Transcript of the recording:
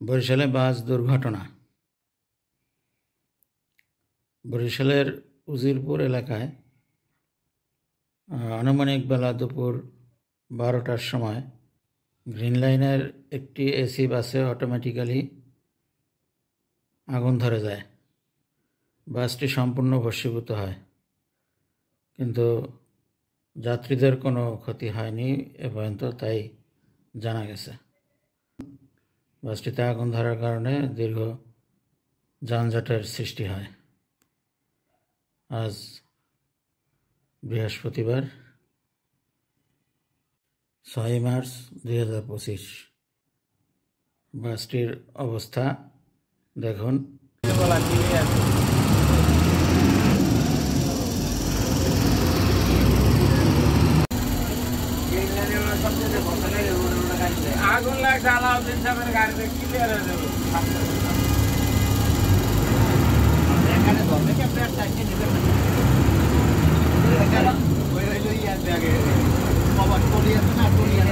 বরিশালে বাস দুর্ঘটনা। বরিশালের উজিরপুর এলাকায় আনুমানিক বেলা দুপুর 12টার সময় গ্রিন লাইনের একটি এসি বাসে অটোমেটিক্যালি আগুন ধরে যায়। বাসটি সম্পূর্ণ ভস্মীভূত হয়, কিন্তু যাত্রীদের কোনো ক্ষতি হয়নি এ পর্যন্ত, তাই জানা গেছে। বাসটিতে আগুন ধরার কারণে দীর্ঘ যানজটের সৃষ্টি হয়। আজ বৃহস্পতিবার 6 মার্চ 2025। বাসটির অবস্থা দেখুন। আগুন লাগছে আলাউদ্দিন সাহেবের গাড়িতে ক্লিয়ার হয়ে যাবে। এখানে ধরলে কি আপনি আর চাইতে নেবেন না? ওই হইলো ইয়ার ব্যাগে কভার করিয়ে আছে না, করিয়ে